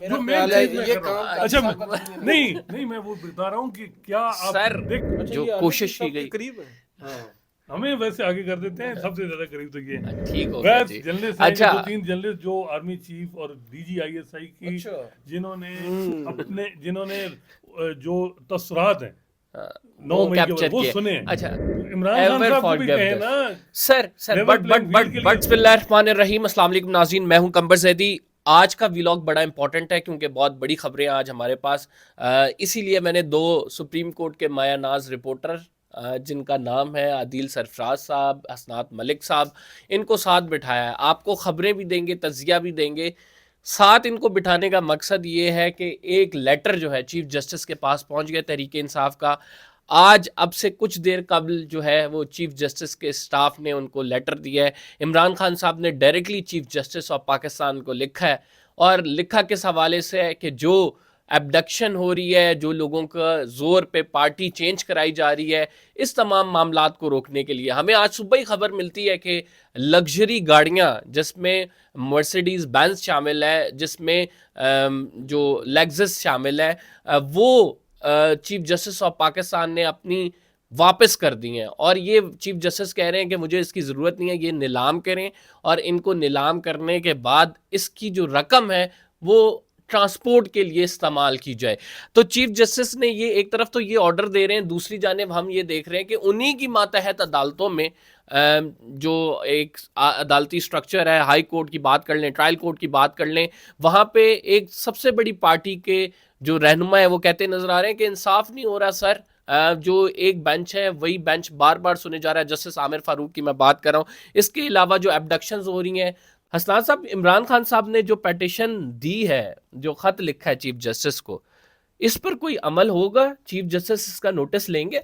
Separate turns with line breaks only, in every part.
जो मेन चीज मैं कर रहा हूँ। अच्छा नहीं नहीं, मैं वो बता रहा हूँ कि क्या आप
सर
देख,
जो कोशिश की गई
करीब है। हाँ
हमें वैसे आगे कर देते हैं, सबसे ज्यादा करीब तो ये
ठीक हो गया
वैसे
जी।
जर्नलिस्ट हैं कि
अच्छा
2-3 जर्नलिस्ट जो आर्मी चीफ और DGISI की
अच्छा
जिन्होंने जो तसरात हैं 9
वो
मई के बाद
कैप्चर
वो
किए।
सुने हैं,
अच्छा
तो इमरान खान
एवर
साहब को भी
फॉरगिव
कहे
दिस।
ना,
सर
लेवल प्लेइंग फील्ड के लिए
बिस्मिल्लाहिर्रहमानिर्रहीम, अस्सलाम वालेकुम नाज़रीन, मैं हूं कंबर ज़ैदी। आज का व्लॉग बड़ा इंपॉर्टेंट है क्योंकि बहुत बड़ी खबरें आज हमारे पास, इसीलिए मैंने दो सुप्रीम कोर्ट के माया नाज रिपोर्टर, जिनका नाम है आदिल सरफराज साहब, हसनात मलिक साहब, इनको साथ बिठाया है। आपको खबरें भी देंगे, तजिया भी देंगे। साथ इनको बिठाने का मकसद ये है कि एक लेटर जो है चीफ जस्टिस के पास पहुंच गया तहरीक इंसाफ का। आज अब से कुछ देर कबल जो है वो चीफ जस्टिस के स्टाफ ने उनको लेटर दिया है। इमरान खान साहब ने directly chief justice of Pakistan को लिखा है, और लिखा किस हवाले से है कि जो एबडक्शन हो रही है, जो लोगों का जोर पे पार्टी चेंज कराई जा रही है, इस तमाम मामलात को रोकने के लिए हमें आज सुबह ही खबर मिलती है कि लग्जरी गाड़ियां, जिसमें मर्सिडीज बेंज शामिल है, जिसमें जो लेक्सस शामिल है, वो चीफ जस्टिस ऑफ पाकिस्तान ने अपनी वापस कर दी हैं। और ये चीफ जस्टिस कह रहे हैं कि मुझे इसकी ज़रूरत नहीं है, ये नीलाम करें, और इनको नीलाम करने के बाद इसकी जो रकम है वो ट्रांसपोर्ट के लिए इस्तेमाल की जाए। तो चीफ जस्टिस ने ये एक तरफ तो ये ऑर्डर दे रहे हैं, दूसरी जानिब हम ये देख रहे हैं कि उन्हीं की मातहत अदालतों में जो एक अदालती स्ट्रक्चर है, हाई कोर्ट की बात कर लें, ट्रायल कोर्ट की बात कर लें, वहाँ पे एक सबसे बड़ी पार्टी के जो रहनुमा है वो कहते नजर आ रहे हैं कि इंसाफ नहीं हो रहा सर। जो एक बेंच है वही बेंच बार बार सुने जा रहा है। जस्टिस आमिर फारूक की मैं बात कर रहा हूँ। इसके अलावा जो एबडक्शंस हो रही हैं, हसनान साहब, इमरान खान साहब ने जो पेटिशन दी है, जो खत लिखा है चीफ जस्टिस को, इस पर कोई अमल होगा? चीफ जस्टिस इसका नोटिस लेंगे?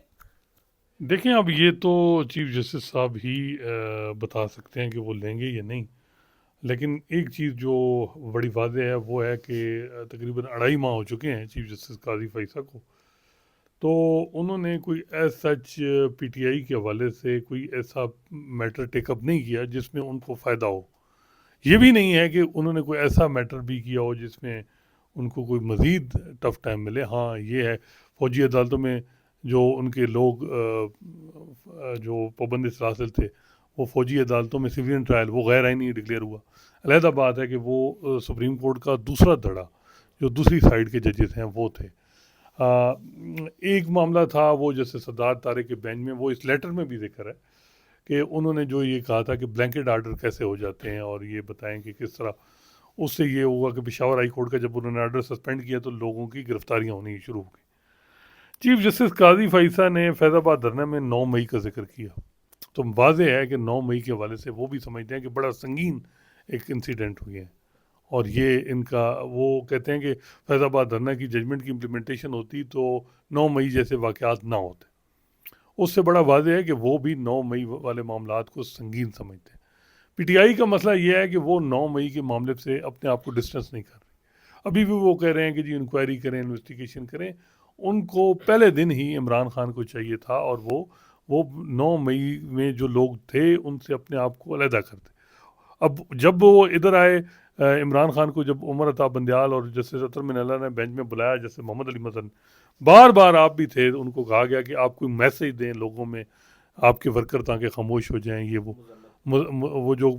देखें, अब ये तो चीफ जस्टिस साहब ही बता सकते हैं कि वो लेंगे या नहीं। लेकिन एक चीज़ जो बड़ी वाज़ेह है वो है कि तकरीबन 2.5 माह हो चुके हैं चीफ जस्टिस काजी फैसल को। तो उन्होंने कोई एज सच PTI के हवाले से कोई ऐसा मैटर टेकअप नहीं किया जिसमें उनको फ़ायदा हो। ये भी नहीं है कि उन्होंने कोई ऐसा मैटर भी किया हो जिसमें उनको कोई मज़ीद टफ टाइम मिले। हाँ, ये है, फ़ौजी अदालतों में जो उनके लोग जो पाबंद सलासिल थे, वो फ़ौजी अदालतों में सिविलियन ट्रायल वो गैर आइनी डिक्लेयर हुआ। अलहदा बात है कि वो सुप्रीम कोर्ट का दूसरा धड़ा, जो दूसरी साइड के जजेस हैं, वो थे। एक मामला था वो जैसे सरदार तारिक के बेंच में, वो इस लेटर में भी जिक्र है कि उन्होंने जो ये कहा था कि ब्लैंकेट आर्डर कैसे हो जाते हैं, और ये बताएं कि किस तरह उससे ये हुआ कि पेशावर हाई कोर्ट का जब उन्होंने आर्डर सस्पेंड किया तो लोगों की गिरफ्तारियां होनी शुरू हो गई। चीफ जस्टिस काजी फैसा ने फैज़ाबाद धरना में 9 मई का जिक्र किया। तो वाज़ेह है कि 9 मई के हवाले से वो भी समझते हैं कि बड़ा संगीन एक इंसिडेंट हुई है, और ये इनका, वो कहते हैं कि फैज़ाबाद धरना की जजमेंट की इम्प्लीमेंटेशन होती तो 9 मई जैसे वाक़यात ना होते। उससे बड़ा वाज़ेह है कि वो भी 9 मई वाले मामलात को संगीन समझते हैं। PTI का मसला ये है कि वो 9 मई के मामले से अपने आप को डिस्टेंस नहीं कर रही। अभी भी वो कह रहे हैं कि जी इंक्वायरी करें, इन्वेस्टिगेशन करें। उनको पहले दिन ही इमरान खान को चाहिए था, और वो 9 मई में जो लोग थे उनसे अपने आप को अलहदा करते। अब जब वो इधर आए, इमरान खान को जब उमर अता बंदयाल और जस्टिस अतर मिनल्ला ने बेंच में बुलाया, जैसे मोहम्मद अली मदन, बार बार आप भी थे, उनको कहा गया कि आप कोई मैसेज दें लोगों में, आपके वर्कर ताकि खामोश हो जाएं, ये वो जो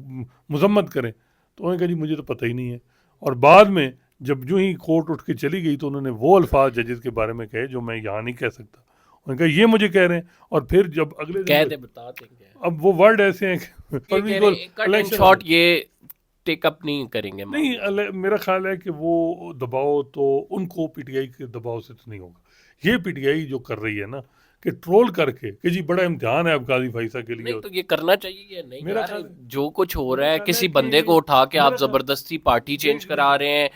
मजम्मत करें। तो उन्होंने कहा जी मुझे तो पता ही नहीं है। और बाद में जब जो ही कोर्ट उठ के चली गई तो उन्होंने वो अल्फाज जजेस के बारे में कहे जो मैं यहाँ नहीं कह सकता। उन्होंने कहा ये मुझे कह रहे हैं, और फिर जब अगले
कह
दिन
दे, बता देंगे।
अब वो वर्ड ऐसे हैं कि
ये
परवीन
कह
गोल
रहे हैं कट एंड
इलेक्शन
शॉर्ट, ये टेकअप नहीं करेंगे
नहीं,
मामला।
मेरा ख्याल है कि वो दबाव तो उनको PTI के दबाव से तो नहीं होगा। ये PTI जो कर रही है ना, कि ट्रोल करके कि जी बड़ा इम्तिहान है अब काजी फैसा के लिए,
नहीं तो ये करना चाहिए या नहीं
मेरा
यार?
ख्याल
जो कुछ हो
मेरा
रहा है,
ख्याल है
किसी
कि
बंदे को उठा के आप
मेरा ख्याल
जबरदस्ती पार्टी चेंज
देख
करा
देखें
रहे हैं।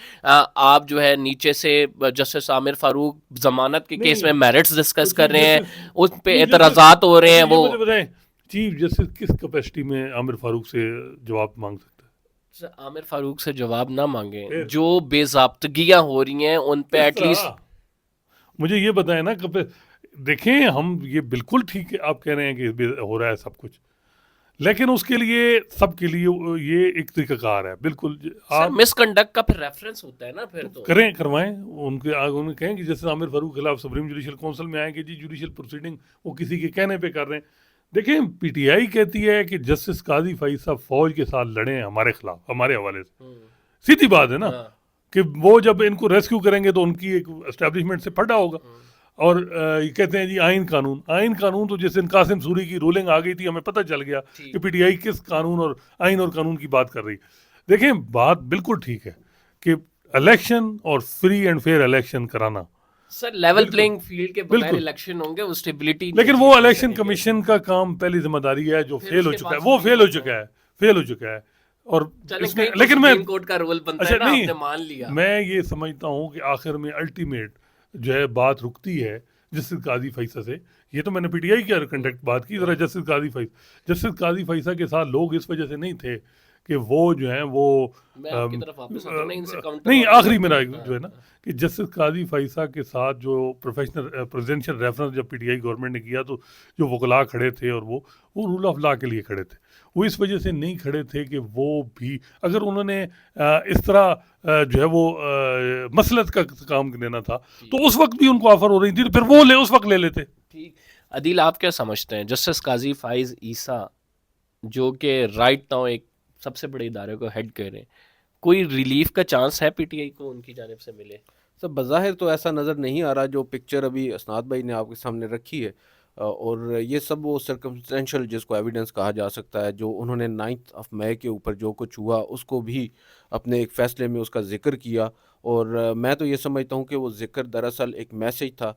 आप जो है नीचे से जस्टिस आमिर फारूक जमानत के केस
नहीं,
में मेरिट्स
तो
डिस्कस कर
चीफ
रहे हैं,
जस्टिस
उस पे
चीफ जस्टिस
एतराजात हो रहे
अच्छा
हैं।
ये
वो
मुझे बताएं, चीफ जस्टिस किस कैपेसिटी में आमिर फारूक से जवाब मांग सकता
आमिर फारूक से जवाब ना मांगे,
है?
जो बेजाब्तगियां हो रही हैं उन पे
किस
एटलीस्ट।
तरह, मुझे ये बताएं ना कब। देखें, हम ये बिल्कुल ठीक है, आप कह रहे हैं कि हो रहा है सब कुछ, लेकिन उसके लिए सबके लिए ये एक तरीकाकार है बिल्कुल।
सर
आप
मिसकंडक्ट का फिर रेफरेंस होता है ना फिर तो।
करें, करवाएं, उनके आगे उन्हें कहें कि जैसे आमिर फारूक के खिलाफ सुप्रीम जुडिशल काउंसिल में आएंगे जी, जुडिशल प्रोसीडिंग वो किसी के कहने पे कर रहे हैं। देखें, पीटीआई कहती है कि जस्टिस काजी फैज साहब फौज के साथ लड़े हैं हमारे खिलाफ, हमारे हवाले से।
हम्म,
सीधी बात है ना
हाँ,
कि वो जब इनको रेस्क्यू करेंगे तो उनकी एक एस्टेब्लिशमेंट से फटा होगा। और ये कहते हैं जी आइन कानून, आइन कानून तो जैसे कासिम सूरी की रूलिंग आ गई थी, हमें पता चल गया कि
ठीक।
पीटीआई किस कानून और आइन और कानून की बात कर रही है। देखें, बात बिल्कुल ठीक है कि इलेक्शन और फ्री एंड फेयर इलेक्शन कराना,
सर लेवल
बिल्कुल
प्लेइंग फील्ड के बगैर
बिल्कुल,
इलेक्शन होंगे, वो स्टेबिलिटी नहीं
लेकिन
अचीव
वो
कर
इलेक्शन
सकेंगे।
कमीशन का काम पहली जिम्मेदारी है जो
फिर
फेल हो
उसके
चुका है,
बाद
वो
सुप्रीम
फेल हो
कोर्ट
चुका
हो।
है, फेल हो चुका है। और
चलें
इसमें
कहीं तो
लेकिन मैं,
सुप्रीम कोर्ट का रोल बनता
अच्छा
है ना,
नहीं,
आपने मान लिया।
मैं ये समझता हूँ कि आखिर में अल्टीमेट जो है बात रुकती है जस्टिस काजी फैसला से। ये तो मैंने पीटीआई की कंडक्ट बात की, जरा जस्टिस काजी फैसला, जस्टिस काजी फैसला के साथ लोग इस वजह से नहीं थे कि वो जो है वो
मैं आपकी तरफ वापस आता हूँ ना, इनसे काउंटर
नहीं,
और
आखिरी मेरा
हाँ,
जो है ना कि जस्टिस काजी फैसला के साथ जो प्रोफेशनल प्रेसिडेंशियल रेफरेंस जब पीटीआई गवर्नमेंट ने किया तो जो वकला खड़े थे और वो रूल ऑफ लॉ के लिए खड़े थे। वो इस वजह से नहीं खड़े थे कि वो भी अगर उन्होंने इस तरह जो है वो मसलत का काम लेना था तो उस वक्त भी उनको ऑफर हो रही थी, तो फिर वो उस वक्त ले लेते।
ठीक। अदील, आप क्या समझते हैं जस्टिस काजी फाइज ईसा जो कि राइट नाउ एक सबसे बड़े इदारे को हेड कर रहे हैं, कोई रिलीफ का चांस है पीटीआई को उनकी जानिब से मिले?
सब बज़ाहिर तो ऐसा नज़र नहीं आ रहा जो पिक्चर अभी असनाद भाई ने आपके सामने रखी है। और ये सब वो सर्कमस्टेंशियल जिसको एविडेंस कहा जा सकता है, जो उन्होंने 9 मई के ऊपर जो कुछ हुआ उसको भी अपने एक फ़ैसले में उसका ज़िक्र किया। और मैं तो ये समझता हूँ कि वो ज़िक्र दरअसल एक मैसेज था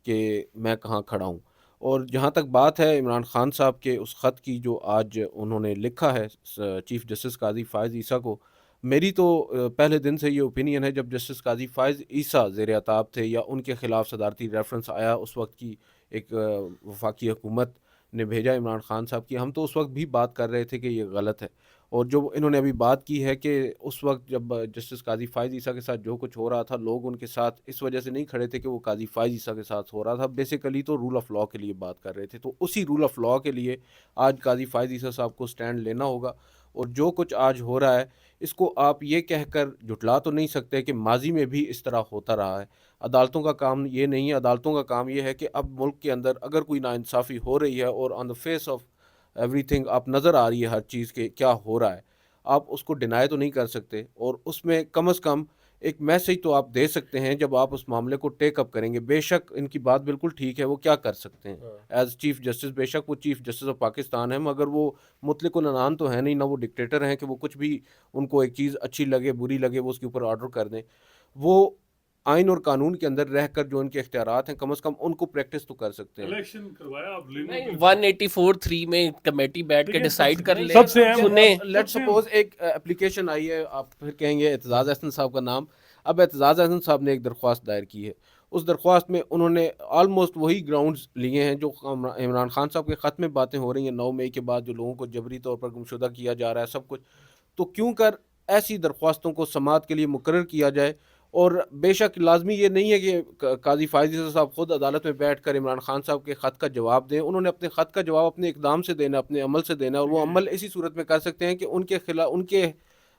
कि मैं कहाँ खड़ा हूँ। और जहाँ तक बात है इमरान खान साहब के उस ख़त की जो आज उन्होंने लिखा है चीफ़ जस्टिस काज़ी फ़ायज़ ईसा को, मेरी तो पहले दिन से ये ओपिनियन है, जब जस्टिस काज़ी फ़ायज़ ईसा ज़ेर-ए-ताब थे या उनके ख़िलाफ़ सदारती रेफरेंस आया उस वक्त की एक वफाकी हुकूमत ने भेजा इमरान खान साहब की, हम तो उस वक्त भी बात कर रहे थे कि ये गलत है। और जो इन्होंने अभी बात की है कि उस वक्त जब जस्टिस काज़ी फ़ायज़ ईसा के साथ जो कुछ हो रहा था, लोग उनके साथ इस वजह से नहीं खड़े थे कि वो काज़ी फ़ायज़ ईसा के साथ हो रहा था, बेसिकली तो रूल ऑफ़ लॉ के लिए बात कर रहे थे। तो उसी रूल ऑफ़ लॉ के लिए आज काज़ी फ़ायज़ ईसा साहब को स्टैंड लेना होगा। और जो कुछ आज हो रहा है इसको आप ये कहकर झुटला तो नहीं सकते कि माजी में भी इस तरह होता रहा है। अदालतों का काम ये नहीं है, अदालतों का काम ये है कि अब मुल्क के अंदर अगर कोई नाइंसाफ़ी हो रही है और on the face of everything आप नज़र आ रही है हर चीज़ के क्या हो रहा है, आप उसको डिनाई तो नहीं कर सकते। और उसमें कम से कम एक मैसेज तो आप दे सकते हैं जब आप उस मामले को टेक अप करेंगे। बेशक इनकी बात बिल्कुल ठीक है, वो क्या कर सकते हैं एज़ चीफ़ जस्टिस, बेशक वो चीफ़ जस्टिस ऑफ पाकिस्तान है, मगर वो मुतलिकुल अनान तो है नहीं, ना वो डिक्टेटर हैं कि वो कुछ भी उनको एक चीज़ अच्छी लगे बुरी लगे वो उसके ऊपर ऑर्डर कर दें। वो आइन और कानून के अंदर रहकर जो उनके इख्तियारात हैं कम से कम उनको प्रैक्टिस तो कर सकते हैं।
इलेक्शन करवाया आप
नहीं, 184(3) में कमेटी बैठ के
देखिए,
डिसाइड कर ले,
सबसे अहम
सुने।
लेट्स सपोज एक एप्लीकेशन आई है, आप फिर कहेंगे एतजाज़ अहसन साहब का नाम। अब एतजाज़ अहसन साहब ने एक दरख्वास्त दायर की है, उस दरख्वास्त में उन्होंने ऑलमोस्ट वही ग्राउंड्स लिए हैं जो इमरान खान साहब के ख़त में बातें हो रही हैं 9 मई के बाद, जो लोगों को जबरी तौर पर गुमशुदा किया जा रहा है सब कुछ। तो क्यों कर ऐसी दरख्वास्तों को समाअत के लिए मुकर्रर किया जाए। और बेशक लाजमी ये नहीं है कि काजी फ़ायज़ ईसा साहब खुद अदालत में बैठ कर इमरान खान साहब के ख़त का जवाब दें। उन्होंने अपने ख़त का जवाब अपने इक़दाम से देना, अपने अमल से देना। और वो अमल इसी सूरत में कर सकते हैं कि उनके खिलाफ उनके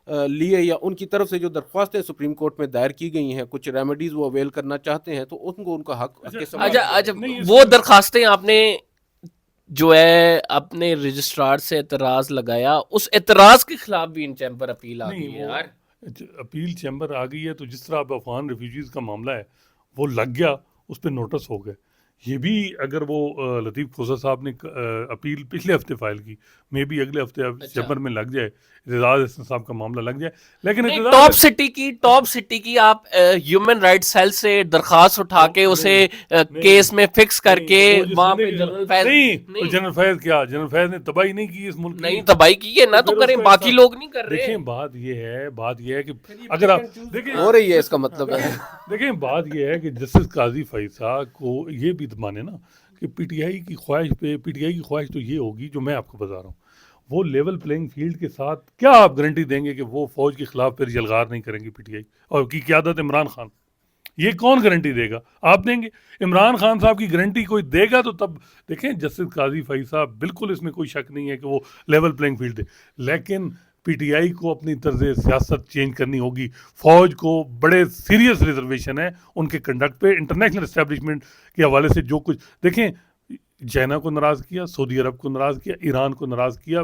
लिए या उनकी तरफ से जो दरख्वास्तें सुप्रीम कोर्ट में दायर की गई हैं, कुछ रेमेडीज़ वो अवेल करना चाहते हैं, तो उनको उनका हक के
अच्छा अच्छा,
नहीं,
वो दरखास्तें आपने जो है अपने रजिस्ट्रार से एतराज़ लगाया, उस एतराज़ के खिलाफ भी इन चैम्बर अपील आ गई
नहीं,
है यार।
अपील चैम्बर आ गई है तो जिस तरह अब अफगान रिफ्यूजीज़ का मामला है वो लग गया, उस पर नोटिस हो गए। ये भी अगर वो लतीफ़ खोसा साहब ने अपील पिछले हफ्ते फाइल की, मे बी अगले हफ्ते अब
अच्छा।
चैम्बर में लग जाए, एतजाज़ अहसन साहब का मामला लग जाए। लेकिन
नहीं,
एतजाज़
टॉप सिटी की आप ह्यूमन राइट्स सेल से दरखास्त उठा के उसे केस में फिक्स करके वहां पे जनरल फैज
नहीं, तो
नहीं,
जनरल फैज क्या, जनरल फैज ने तबाही नहीं की इस मुल्क
नहीं
की।
तबाही की है ना, तो
फिर
करें,
उसको
बाकी
ऐसा-
लोग नहीं कर रहे।
देखें, बात ये है कि अगर आप देखें,
हो रही है, इसका मतलब है।
देखें बात ये है कि जस्टिस काजी फैसा को ये भी तो माने ना कि पीटीआई की ख्वाहिश तो ये होगी जो मैं आपको बता रहा हूँ, वो लेवल प्लेइंग फील्ड के साथ क्या आप गारंटी देंगे कि वो फौज के खिलाफ फिर यलगार नहीं करेंगी पीटीआई और की क़यादत इमरान खान। ये कौन गारंटी देगा? आप देंगे? इमरान खान साहब की गारंटी कोई देगा तो तब देखें। जस्टिस काजी फैज साहब, बिल्कुल इसमें कोई शक नहीं है कि वो लेवल प्लेइंग फील्ड दे, लेकिन पीटीआई को अपनी तर्ज सियासत चेंज करनी होगी। फौज को बड़े सीरियस रिजर्वेशन है उनके कंडक्ट पे। इंटरनेशनल इस्टेब्लिशमेंट के हवाले से जो कुछ देखें, चाइना को नाराज़ किया, सऊदी अरब को नाराज़ किया, ईरान को नाराज़ किया।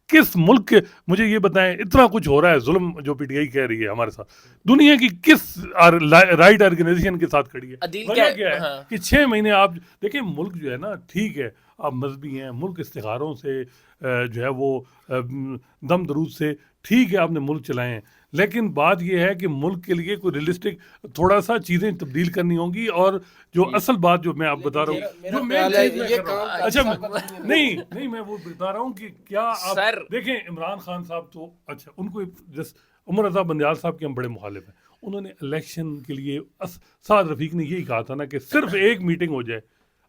किस मुल्क के, मुझे ये बताएं, इतना कुछ हो रहा है जुल्म जो पीटीआई कह रही है हमारे साथ, दुनिया की किस राइट ऑर्गेनाइजेशन के साथ खड़ी है?
अदील
वजह क्या है
हाँ।
कि 6 महीने आप देखें, मुल्क जो है ना, ठीक है आप मजहबी हैं, मुल्क इस्तिखारों से जो है वो दम दरूद से ठीक है आपने मुल्क चलाए हैं, लेकिन बात यह है कि मुल्क के लिए कोई रियलिस्टिक थोड़ा सा चीज़ें तब्दील करनी होंगी। और जो असल बात जो मैं आप बता रहा हूँ, जो मैं अच्छा नहीं नहीं मैं वो बता रहा हूँ कि क्या आप
सर
देखें, इमरान खान साहब तो अच्छा, उनको जस उमर रजा बंदयाल साहब के हम बड़े मुखालिफ हैं। उन्होंने इलेक्शन के लिए साद रफीक ने यही कहा था ना कि सिर्फ एक मीटिंग हो जाए,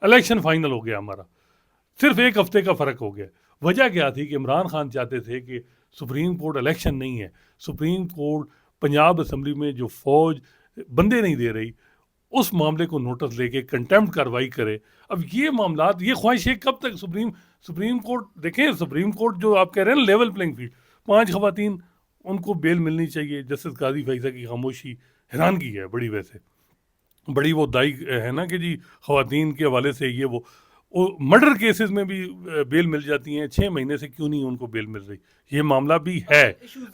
इलेक्शन फाइनल हो गया हमारा, सिर्फ एक हफ्ते का फ़र्क हो गया। वजह क्या थी कि इमरान खान चाहते थे कि सुप्रीम कोर्ट इलेक्शन नहीं है, सुप्रीम कोर्ट पंजाब असम्बली में जो फौज बंदे नहीं दे रही, उस मामले को नोटिस लेके कंटेम्प्ट कार्रवाई करे। अब ये मामलात, ये ख्वाहिशें कब तक सुप्रीम कोर्ट देखें, सुप्रीम कोर्ट जो आप कह रहे हैं ना लेवल प्लेइंग फील्ड, 5 खवातीन उनको बेल मिलनी चाहिए। जस्टिस काजी फैज़ा की खामोशी हैरानगी है बड़ी, वैसे बड़ी वो दाई है ना कि जी खवातीन के हवाले से ये वो मर्डर केसेस में भी बेल मिल जाती हैं, 6 महीने से क्यों नहीं उनको बेल मिल रही? ये मामला भी है।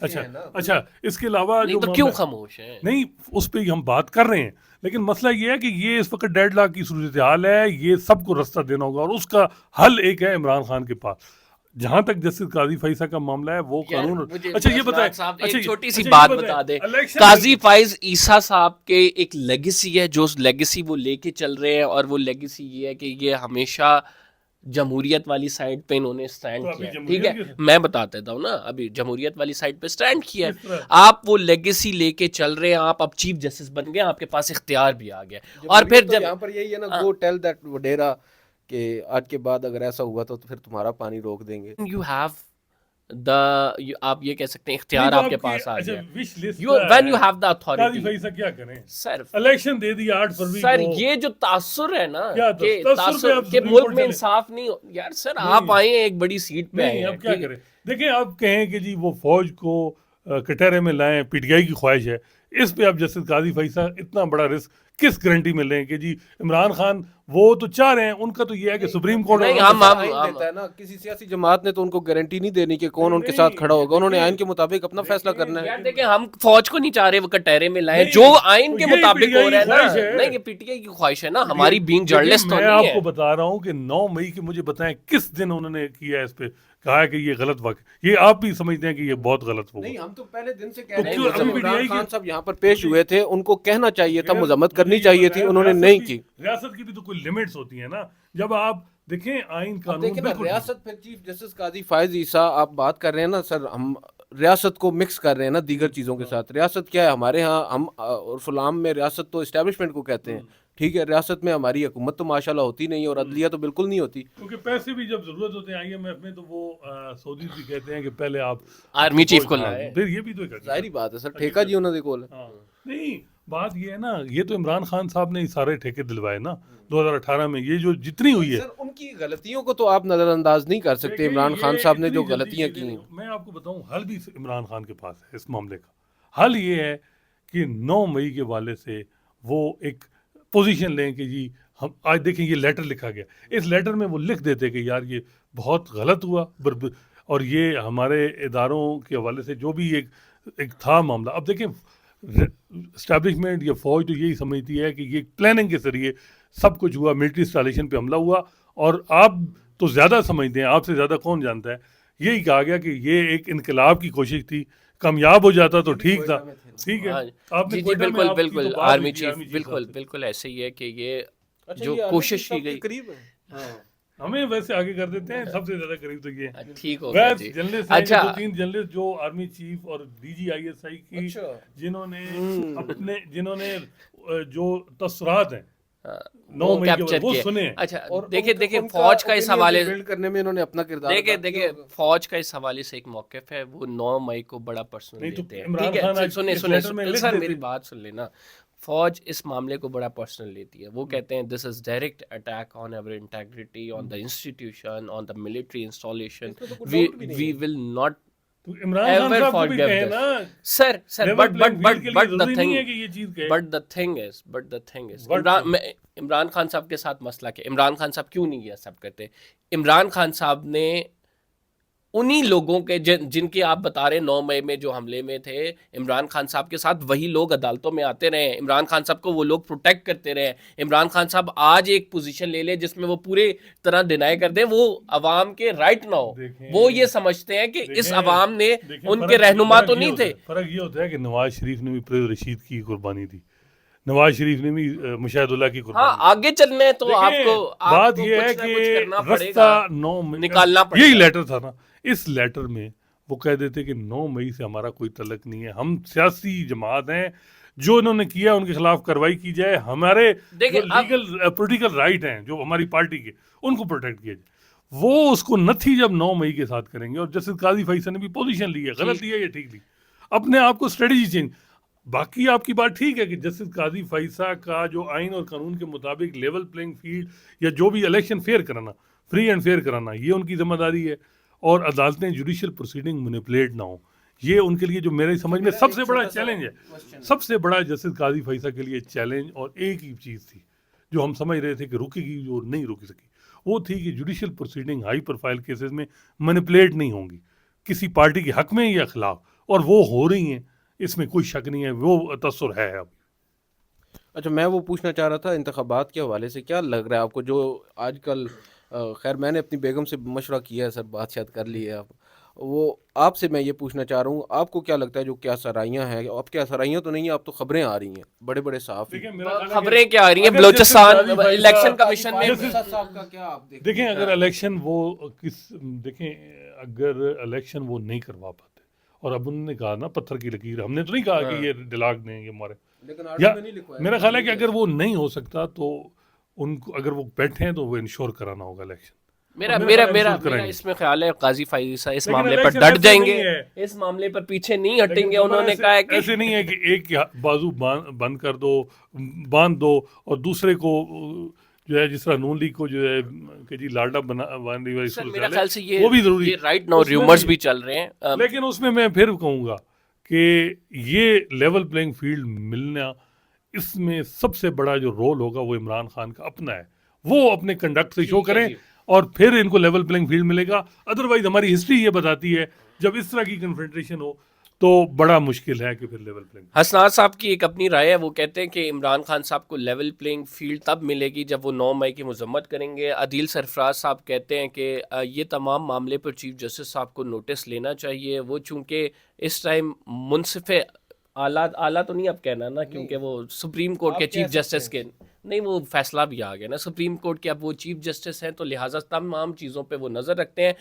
अच्छा अच्छा, इसके अलावा जो
तो क्यों खामोश है?
नहीं, उस पर हम बात कर रहे हैं, लेकिन मसला ये है कि ये इस वक्त डेडलॉक की सूरत हाल है, ये सबको रास्ता देना होगा और उसका हल एक है इमरान खान के पास। जहां तक जस्टिस काजी फैज़ा का मामला है वो कानून, अच्छा ये बताएं,
एक छोटी सी बात बता दे, काजी फैज ईसा साहब के एक लेगेसी है, जो लेगेसी वो लेके चल रहे हैं, और वो लेगेसी ये है कि ये हमेशा जमहूरियत वाली साइड पे इन्होंने स्टैंड किया है। ठीक है, मैं बता देता हूँ ना, अभी जमहूरियत वाली साइड पे स्टैंड किया है। आप वो लेगेसी लेके चल रहे हैं, आप अब चीफ जस्टिस बन गए, आपके पास इख्तियार भी आ गया। और फिर जब
यहाँ पर यही है ना, गो टेल दैट वडेरा कि आज के बाद अगर ऐसा हुआ तो फिर तुम्हारा पानी रोक देंगे।
यू हैव आप ये कह सकते हैं इख्तियार आपके पास आ गया।
When
you have the authority,
Faiza क्या करें
सर?
इलेक्शन दे दिया 8 फरवरी
सर
को।
ये जो तासुर है ना
क्या
कि तासुर के मुल्क में इंसाफ नहीं हो, यार सर आप आए एक बड़ी सीट पे आए
हैं, अब क्या करें? देखिए, आप कहें कि जी वो फौज को कटहरे में लाएं, पीटीआई की ख्वाहिश है, इस पे आप जस्टिस काजी फैज़ा इतना बड़ा रिस्क किस गारंटी में लें कि जी इमरान खान वो तो चाह रहे हैं, उनका तो ये है कि सुप्रीम कोर्ट
देता है ना, किसी सियासी जमात ने तो उनको गारंटी नहीं देनी कि कौन उनके साथ खड़ा होगा, उन्होंने आइन के मुताबिक अपना फैसला करना है।
यार देखिए, हम फौज को नहीं चाह रहे वो कटहरे में लाए, जो आइन के मुताबिक हो रहा है ना। नहीं, ये पीटीआई की ख्वाहिश है ना, हमारी बीइंग जर्नलिस्ट तो नहीं है।
मैं आपको बता रहा हूँ कि 9 मई की, मुझे बताएं किस दिन उन्होंने किया इस पे, कहा है कि ये गलत वक्त, ये आप भी समझते हैं कि ये बहुत गलत होगा?
नहीं, हम तो पहले दिन से कह रहे हैं कि इमरान खान साहब यहाँ पर पेश हुए थे, उनको कहना चाहिए था, मजम्मत करनी चाहिए थी, उन्होंने नहीं की।
रियासत की भी तो कोई लिमिट्स होती है ना, जब आप देखें आइन कानून।
देखिए ना, रियासत फिर चीफ जस्टिस काजी फैज ईसा आप बात कर रहे हैं ना सर, हम रियासत को मिक्स कर रहे हैं ना दीगर चीज़ों के साथ। रियासत क्या है हमारे यहाँ, हम उर्फुलाम में रियासत तो इस्टेब्लिशमेंट को कहते हैं, ठीक है। रियासत में हमारी हुकूमत तो माशाल्लाह होती नहीं है, और अदलिया तो बिल्कुल नहीं होती,
क्योंकि पैसे भी जब जरूरत होते हैं IMF में तो वो सऊदी भी कहते हैं कि पहले आप
आर्मी चीफ को लाए।
फिर ये भी तो
जाहिर बात है सर, ठेका जी उन्होंने कोल है।
नहीं, बात ये है ना, ये तो इमरान खान साहब ने सारे ठेके दिलवाए ना 2018 में, ये जो जितनी हुई है।
सर उनकी गलतियों को तो आप नजरअंदाज नहीं कर सकते, इमरान खान साहब ने जो गलतियां की।
मैं आपको बताऊं, हल भी इमरान खान के पास है इस मामले का। हल ये है कि 9 मई के वाले से वो एक पोजीशन लें कि जी हम आज देखें, ये लेटर लिखा गया, इस लेटर में वो लिख देते कि यार ये बहुत गलत हुआ, और ये हमारे इदारों के हवाले से जो भी एक था मामला। अब देखें, इस्टेब्लिशमेंट या फौज तो यही समझती है कि ये प्लानिंग के जरिए सब कुछ हुआ, मिलिट्री इंस्टॉलेशन पे हमला हुआ, और आप तो ज़्यादा समझते हैं, आपसे ज़्यादा कौन जानता है। यही कहा गया कि ये एक इनकलाब की कोशिश थी, कामयाब हो जाता तो ठीक था। ठीक है, आपने
जी बिल्कुल बिल्कुल, आर्मी चीफ बिल्कुल बिल्कुल ऐसे ही है कि ये जो कोशिश की गई,
करीब है,
हमें वैसे आगे कर देते हैं, सबसे ज्यादा करीब तो ये
ठीक हो गया जी।
जर्नलिस्ट,
अच्छा,
2-3 जर्नलिस्ट जो आर्मी चीफ और DG ISI की, जिन्होंने जो तसरात हैं 9 मई के वो सुने।
अच्छा, देखिए फौज का इस हवाले
बिल्ड करने में इन्होंने अपना किरदार,
देखिए फौज का इस हवाले से एक मौक़िफ़ है, वो 9 मई को बड़ा पर्सनल लेते हैं। ठीक है, सुने सर मेरी बात सुन लेना। फौज इस मामले को बड़ा पर्सनल लेती है। वो कहते हैं this is direct attack on our integrity, on the institution, on the military installation.
इसमें तो कोई
वी
डाउट भी नहीं
वी
है।
विल नॉट
तो इमरान खान
ever
साहब को भी
forgive
कहे
this.
ना,
sir
level
but
playing field के लिए
the
जरूरी नहीं है
thing
कि ये चीज कहे।
But the thing is
What thing?
Imran Khan साहब के साथ मसला क्या, इमरान खान साहब क्यों नहीं ये सब करते? इमरान खान साहब ने उन्हीं लोगों के जिनके आप बता रहे 9 मई में जो हमले में थे, इमरान खान साहब के साथ वही लोग अदालतों में आते रहे, इमरान खान साहब को वो लोग प्रोटेक्ट करते रहे। इमरान खान साहब आज एक पोजीशन ले ले जिसमें वो पूरे तरह डिनाई कर दें वो अवाम के राइट ना हो।
देखें-
वो ये समझते हैं कि इस
देखें-
अवाम ने
देखें,
उनके रहनुमा तो नहीं थे।
फर्क ये होता है कि नवाज शरीफ ने भी परवेज रशीद की कुर्बानी दी, नवाज शरीफ ने भी मुशाहिदुल्लाह की
हाँ,
कुर्बानी दी।
आगे चलने हैं तो
देखें,
आपको
बात ये है
कुछ ना कुछ
कि
करना
रास्ता
पड़ेगा,
9 मई
निकालना
यही
पड़ेगा।
लेटर था ना, इस लेटर में वो कह देते कि 9 मई से हमारा कोई तल्लक नहीं है, हम सियासी जमात हैं, जो इन्होंने किया उनके खिलाफ कार्रवाई की जाए, हमारे
देखिए,
जो लीगल पॉलिटिकल राइट हैं जो हमारी पार्टी के उनको प्रोटेक्ट किया जाए। वो उसको नथी जब 9 मई के साथ करेंगे, और जस्टिस काजी फैसल ने भी पोजीशन ली है, गलत ली है या ठीक ली, अपने आप को स्ट्रेटजी चेंज। बाकी आपकी बात ठीक है कि जस्टिस काजी फैसा का जो आइन और कानून के मुताबिक लेवल प्लेइंग फील्ड या जो भी इलेक्शन फेयर कराना, फ्री एंड फेयर कराना, ये उनकी जिम्मेदारी है, और अदालतें जुडिशियल प्रोसीडिंग मैनिपुलेट ना हो, ये उनके लिए जो मेरे समझ में सबसे बड़ा चैलेंज है। सबसे बड़ा जस्टिस काजी फैसा के लिए चैलेंज और एक ही चीज़ थी जो हम समझ रहे थे कि रुकेगी, जो नहीं रुक सकी, वो थी कि judicial proceeding high profile cases में मैनिपुलेट नहीं होंगी किसी पार्टी के हक में या खिलाफ, और वो हो रही हैं, इसमें कोई शक नहीं है, वो तसर है अब।
अच्छा, मैं वो पूछना चाह रहा था इंतखाबात के हवाले से, क्या लग रहा है आपको जो आजकल खैर मैंने अपनी बेगम से मशवरा किया है सर, बात शायद कर ली है आप, वो आपसे मैं ये पूछना चाह रहा हूँ, आपको क्या लगता है जो क्या सराइयाँ हैं, अब क्या सराइयाँ तो नहीं है, अब तो खबरें आ रही हैं बड़े बड़े साफ
देखिए, मेरा ख्याल है कि
खबरें क्या आ रही हैं,
अगर
बलूचिस्तान
जस्टिस काजी
इलेक्शन
फैसा-
कमीशन में
साहब का क्या आप देखते
देखें,
हैं?
अगर इलेक्शन वो देखें, अगर इलेक्शन वो नहीं करवा पाते, और अब उन्होंने कहा ना पत्थर की लकीर, हमने तो नहीं कहा कि ये डिलाग दें ये हमारे,
लेकिन
या
आर्टिकल में नहीं लिखवाया।
मेरा ख्याल है कि अगर वो नहीं हो सकता तो उनको, अगर वो बैठे हैं तो वो इंश्योर कराना होगा इलेक्शन।
मेरा
और
मेरा
ख्याल है
मेरा
इंश्योर
मेरा
कराएंगे।
इसमें ख्याल है काजी फैसा इस
लेकिन
मामले पर
इलेक्शन
डट
ऐसे
जाएंगे,
नहीं है।
इस मामले पर पीछे नहीं हटेंगे।
लेकिन
उन्होंने
ऐसे-
कहा है कि
ऐसे नहीं है कि एक बाजू बंद कर दो, बांध दो, और दूसरे को जो है, जिस तरह नून लीग को जो है कि जी लाडा बनाने वाली
सर
सूरत
मेरा
हाल
ख्याल
है,
से ये
वो भी जरूरी
ये राइट नाउ
उसमें
रूमर्स
भी-
भी चल रहे हैं।
लेकिन उसमें मैं फिर कहूँगा कि ये लेवल प्लेइंग फील्ड मिलना, इसमें सबसे बड़ा जो रोल होगा वो इमरान खान का अपना है, वो अपने कंडक्ट से शो
ठीक है
करें,
जी।
और फिर इनको लेवल प्लेइंग फील्ड मिलेगा। अदरवाइज हमारी हिस्ट्री ये बताती है जब इस तरह की कन्फ्रंटेशन हो तो बड़ा मुश्किल है कि फिर लेवल प्लेइंग।
हसनात साहब की एक अपनी राय है, वो कहते हैं कि इमरान खान साहब को लेवल प्लेइंग फील्ड तब मिलेगी जब वो 9 मई की मजम्मत करेंगे। अदील सरफराज साहब कहते हैं कि ये तमाम मामले पर चीफ जस्टिस साहब को नोटिस लेना चाहिए। वो चूँकि इस टाइम मुनसिफ आला तो नहीं अब कहना ना, क्योंकि वो सुप्रीम कोर्ट के
आप
चीफ
कह सकते
जस्टिस के नहीं, वो फैसला भी आ गया ना सुप्रीम कोर्ट के, अब वो चीफ जस्टिस हैं, तो लिहाजा तमाम चीज़ों पे वो नज़र रखते हैं।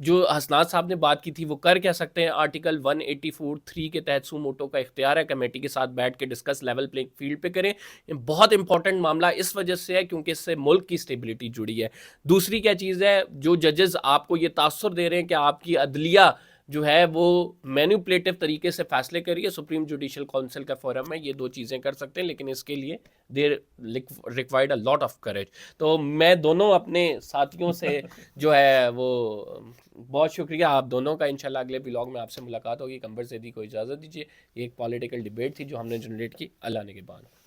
जो हसनात साहब ने बात की थी वो कर क्या सकते हैं, आर्टिकल 184(3) के तहत सूमोटो का इख्तियार है, कमेटी के साथ बैठ के डिस्कस लेवल प्लेइंग फील्ड पे करें। ये बहुत इंपॉर्टेंट मामला इस वजह से है क्योंकि इससे मुल्क की स्टेबिलिटी जुड़ी है। दूसरी क्या चीज़ है, जो जजेस आपको ये तासुर दे रहे हैं कि आपकी अदलिया जो है वो मैनिपुलेटिव तरीके से फैसले करिए, सुप्रीम जुडिशल काउंसिल का फोरम है, ये 2 चीज़ें कर सकते हैं, लेकिन इसके लिए there required a lot of courage. तो मैं दोनों अपने साथियों से जो है वो बहुत शुक्रिया आप दोनों का। इंशाल्लाह अगले व्लॉग में आपसे मुलाकात होगी। कंबर ज़ैदी को इजाज़त दीजिए। ये एक पॉलिटिकल डिबेट थी जो हमने जनरेट की। अल्लाह ने के बाद।